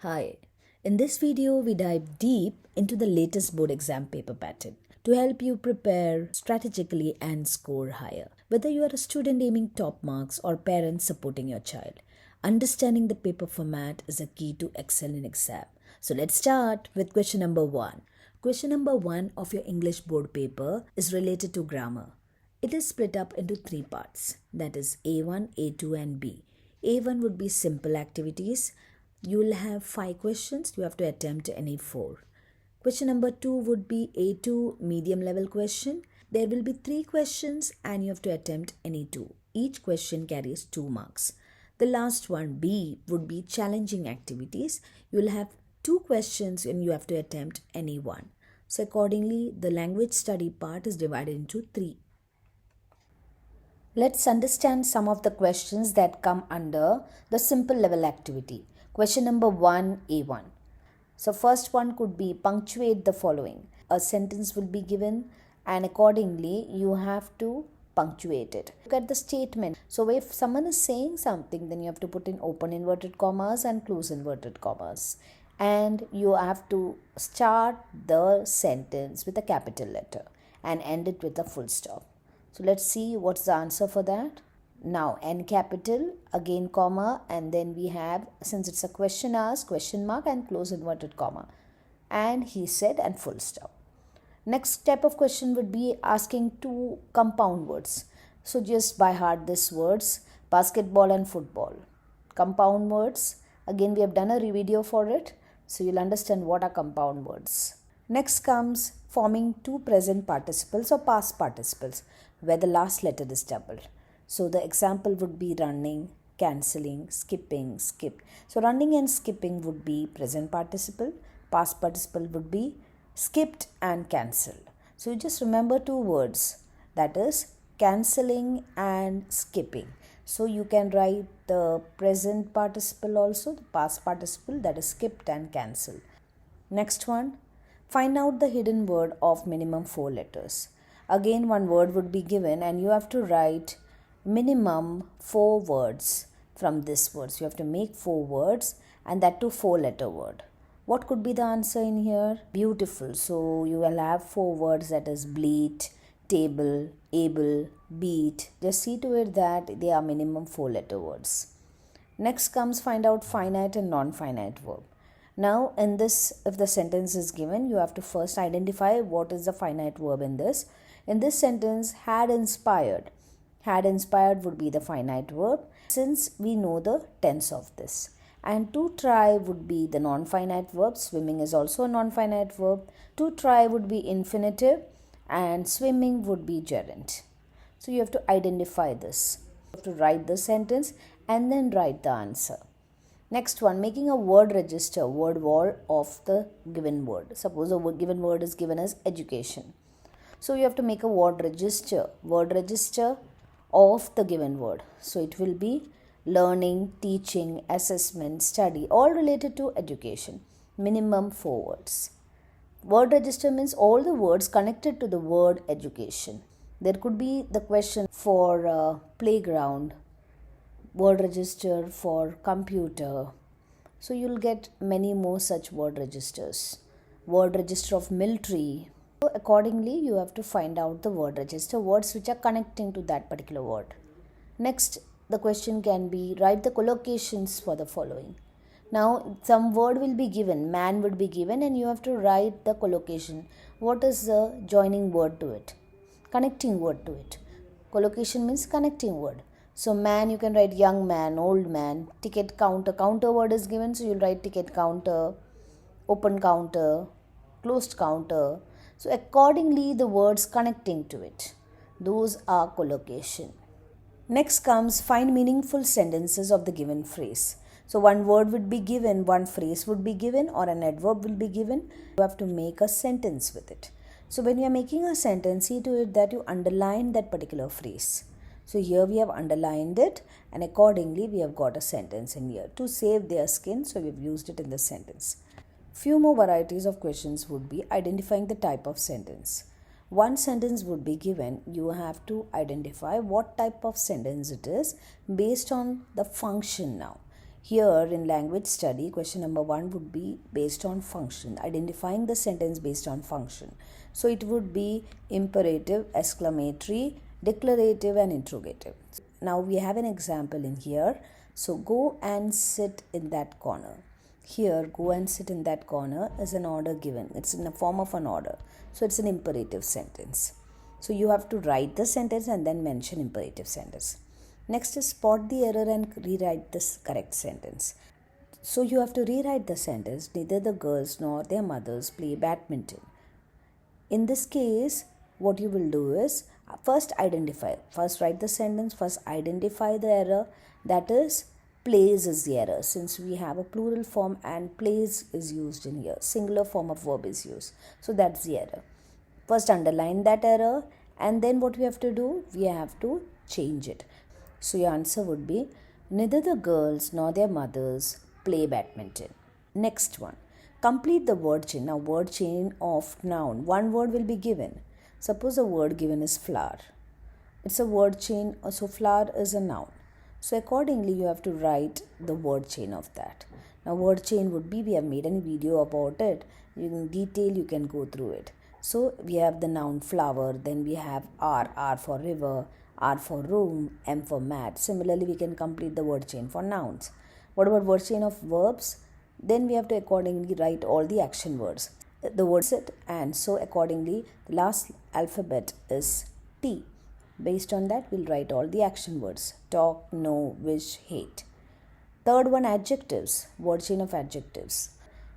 Hi, in this video we dive deep into the latest board exam paper pattern to help you prepare strategically and score higher. Whether you are a student aiming top marks or parents supporting your child, understanding the paper format is a key to excel in exam. So let's start with question number 1. Question number 1 of your English board paper is related to grammar. It is split up into 3 parts, that is A1, A2 and B. A1 would be simple activities. You will have 5 questions. You have to attempt any 4. Question number 2 would be A2 medium level question. There will be 3 questions and you have to attempt any 2. Each question carries 2 marks. The last one, B, would be challenging activities. You will have 2 questions and you have to attempt any 1. So accordingly, the language study part is divided into 3. Let's understand some of the questions that come under the simple level activity. Question number 1, A1. So first one could be punctuate the following. A sentence will be given and accordingly you have to punctuate it. Look at the statement. So if someone is saying something, then you have to put in open inverted commas and close inverted commas. And you have to start the sentence with a capital letter and end it with a full stop. So let's see what's the answer for that. Now N capital, again comma, and then we have, since it's a question asked, question mark and close inverted comma. And he said and full stop. Next step of question would be asking 2 compound words. So just by heart these words, basketball and football. Compound words, again we have done a video for it, so you'll understand what are compound words. Next comes forming 2 present participles or past participles where the last letter is doubled. So the example would be running, cancelling, skipping, skipped. So running and skipping would be present participle. Past participle would be skipped and cancelled. So you just remember 2 words, that is cancelling and skipping. So you can write the present participle also, the past participle, that is skipped and cancelled. Next one, find out the hidden word of minimum 4 letters. Again one word would be given and you have to write minimum 4 words from this word. So you have to make 4 words and that too 4-letter word. What could be the answer in here? Beautiful. So you will have 4 words, that is bleat, table, able, beat. Just see to it that they are minimum 4-letter words. Next comes find out finite and non-finite verb. Now in this, if the sentence is given, you have to first identify what is the finite verb in this. In this sentence, had inspired. Had inspired would be the finite verb since we know the tense of this. And to try would be the non-finite verb. Swimming is also a non-finite verb. To try would be infinitive and swimming would be gerund. So you have to identify this. You have to write the sentence and then write the answer. Next one, making a word register, word wall of the given word. Suppose a given word is given as education. So you have to make a word register of the given word. So it will be learning, teaching, assessment, study, all related to education. Minimum 4 words. Word register means all the words connected to the word education. There could be the question for playground, word register for computer. So you'll get many more such word registers. Word register of military. So accordingly, you have to find out the word register, words which are connecting to that particular word. Next, the question can be write the collocations for the following. Now, some word will be given, man would be given, and you have to write the collocation. What is the joining word to it? Connecting word to it. Collocation means connecting word. So man, you can write young man, old man. Ticket counter, counter word is given, so you'll write ticket counter, open counter, closed counter. So accordingly, the words connecting to it, those are collocation. Next comes find meaningful sentences of the given phrase. So one word would be given, one phrase would be given, or an adverb will be given. You have to make a sentence with it. So when you are making a sentence, see to it that you underline that particular phrase. So here we have underlined it and accordingly we have got a sentence in here. To save their skin, so we have used it in the sentence. Few more varieties of questions would be identifying the type of sentence. One sentence would be given, you have to identify what type of sentence it is based on the function now. Here in language study, question number 1 would be based on function, identifying the sentence based on function. So it would be imperative, exclamatory, declarative and interrogative. Now we have an example in here. So go and sit in that corner. Here, go and sit in that corner is an order given. It's in the form of an order. So it's an imperative sentence. So you have to write the sentence and then mention imperative sentence. Next is spot the error and rewrite this correct sentence. So you have to rewrite the sentence, neither the girls nor their mothers play badminton. In this case, what you will do is first write the sentence, first identify the error, that is plays is the error, since we have a plural form and plays is used in here, singular form of verb is used, so that's the error. First underline that error and then what we have to do, we have to change it. So your answer would be neither the girls nor their mothers play badminton. Next one, complete the word chain. Now word chain of noun, one word will be given. Suppose the word given is flower. It's a word chain, so flower is a noun. So accordingly you have to write the word chain of that. Now word chain would be, we have made a video about it. In detail you can go through it. So we have the noun flower, then we have R for river, R for room, M for mat. Similarly, we can complete the word chain for nouns. What about word chain of verbs? Then we have to accordingly write all the action words. The word sit, and so accordingly the last alphabet is T. Based on that, we'll write all the action words. Talk, know, wish, hate. Third one, adjectives. Word chain of adjectives.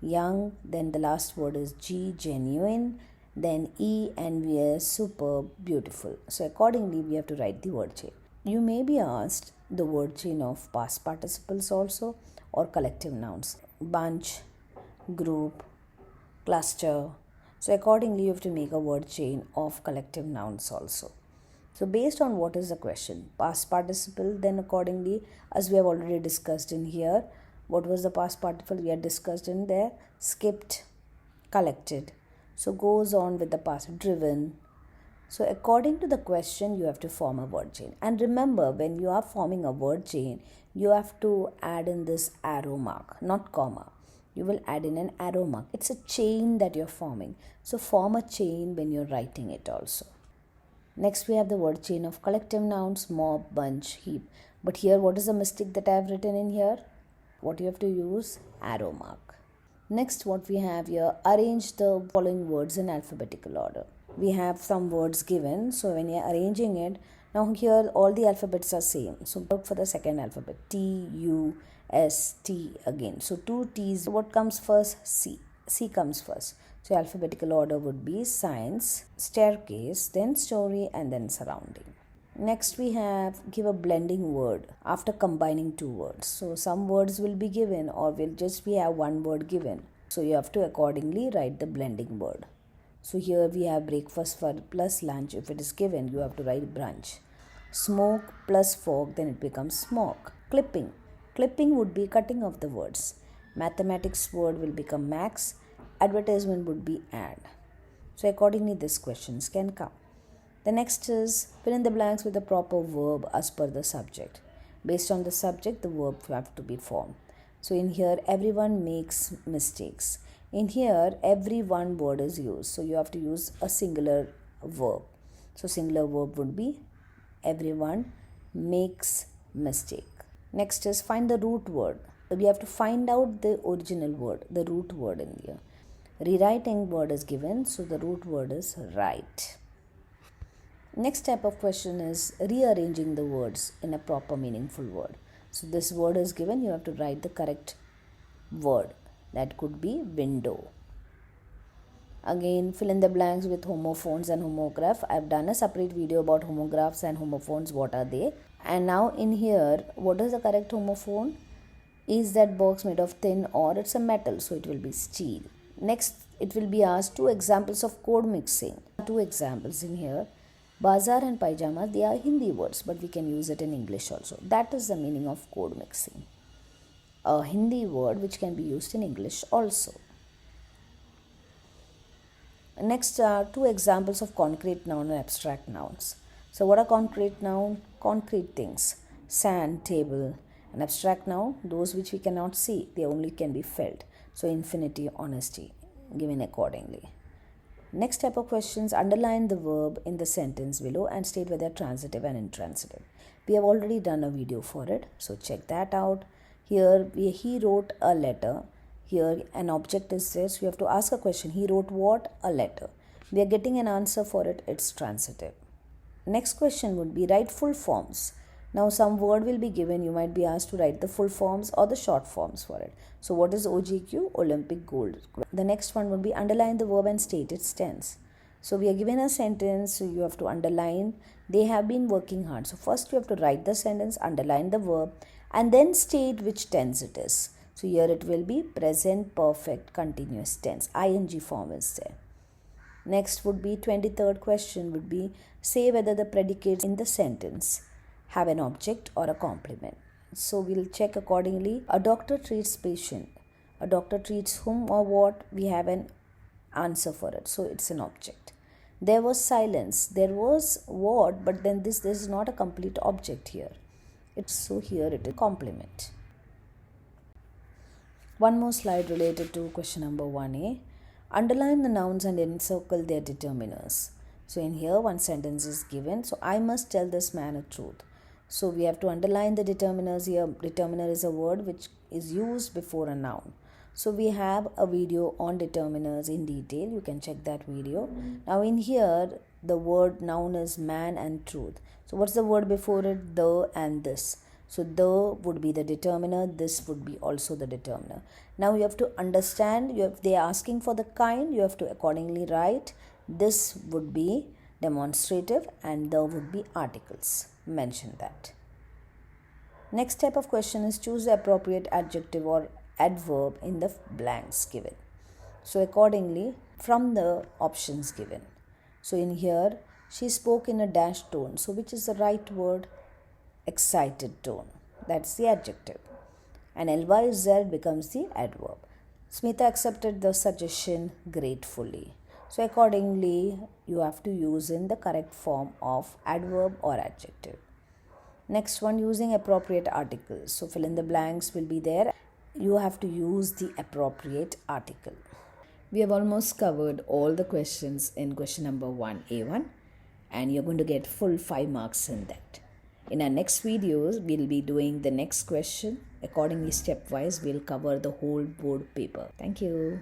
Young, then the last word is G, genuine, then E, envious, superb, beautiful. So accordingly, we have to write the word chain. You may be asked the word chain of past participles also or collective nouns. Bunch, group, cluster. So accordingly, you have to make a word chain of collective nouns also. So based on what is the question, past participle, then accordingly, as we have already discussed in here, what was the past participle we had discussed in there? Skipped, collected. So goes on with the past, driven. So according to the question, you have to form a word chain. And remember, when you are forming a word chain, you have to add in this arrow mark, not comma. You will add in an arrow mark. It's a chain that you're forming. So form a chain when you're writing it also. Next, we have the word chain of collective nouns, mob, bunch, heap. But here, what is the mistake that I have written in here? What you have to use? Arrow mark. Next, what we have here, arrange the following words in alphabetical order. We have some words given, so when you are arranging it, now here all the alphabets are same. So look for the second alphabet, T, U, S, T again. So two T's. What comes first? C. C comes first. So alphabetical order would be science, staircase, then story, and then surrounding. Next we have give a blending word after combining two words. So some words will be given or will just we have one word given. So you have to accordingly write the blending word. So here we have breakfast for plus lunch. If it is given, you have to write brunch. Smoke plus fork, then it becomes smoke. Clipping. Clipping would be cutting of the words. Mathematics word will become max. Advertisement would be ad. So accordingly these questions can come. The next is fill in the blanks with the proper verb as per the subject. Based on the subject, the verb have to be formed. So in here, everyone makes mistakes. In here, every one word is used. So you have to use a singular verb. So singular verb would be everyone makes mistake. Next is find the root word. We have to find out the original word, the root word in here. Rewriting word is given, so the root word is right. Next type of question is rearranging the words in a proper meaningful word. So this word is given, you have to write the correct word. That could be window. Again, fill in the blanks with homophones and homograph. I've done a separate video about homographs and homophones, what are they. And now in here, what is the correct homophone? Is that box made of tin or it's a metal? So it will be steel. Next, it will be asked 2 examples of code mixing. 2 examples in here. Bazaar and pajama, they are Hindi words, but we can use it in English also. That is the meaning of code mixing. A Hindi word which can be used in English also. Next are 2 examples of concrete noun and abstract nouns. So what are concrete noun? Concrete things. Sand, table. An abstract noun, those which we cannot see, they only can be felt. So infinity, honesty, given accordingly. Next type of questions, underline the verb in the sentence below and state whether transitive and intransitive. We have already done a video for it, so check that out. Here he wrote a letter. Here an object is there, so you have to ask a question. He wrote what? A letter. We are getting an answer for it. It's transitive. Next question would be write full forms. Now some word will be given. You might be asked to write the full forms or the short forms for it. So what is OGQ? Olympic gold. The next one would be underline the verb and state its tense. So we are given a sentence, so you have to underline. They have been working hard. So first you have to write the sentence, underline the verb, and then state which tense it is. So here it will be present perfect continuous tense. ING form is there. Next would be 23rd question would be say whether the predicates in the sentence have an object or a complement. So we'll check accordingly. A doctor treats patient. A doctor treats whom or what? We have an answer for it. So it's an object. There was silence. There was what? But then this is not a complete object here. So here it is complement. One more slide related to question number 1A. Underline the nouns and encircle their determiners. So in here one sentence is given. So I must tell this man a truth. So we have to underline the determiners here. Determiner is a word which is used before a noun. So we have a video on determiners in detail. You can check that video. Now in here the word noun is man and truth. So what's the word before it? The and this. So the would be the determiner, this would be also the determiner. Now you have to understand, if they are asking for the kind, you have to accordingly write. This would be demonstrative and the would be articles. Mention that. Next type of question is choose the appropriate adjective or adverb in the blanks given. So accordingly from the options given. So in here she spoke in a dash tone. So which is the right word? Excited tone. That's the adjective. And LYZ becomes the adverb. Smita accepted the suggestion gratefully. So accordingly, you have to use in the correct form of adverb or adjective. Next one, using appropriate articles. So fill in the blanks will be there. You have to use the appropriate article. We have almost covered all the questions in question number 1A1 and you're going to get full 5 marks in that. In our next videos, we'll be doing the next question. Accordingly, stepwise, we'll cover the whole board paper. Thank you.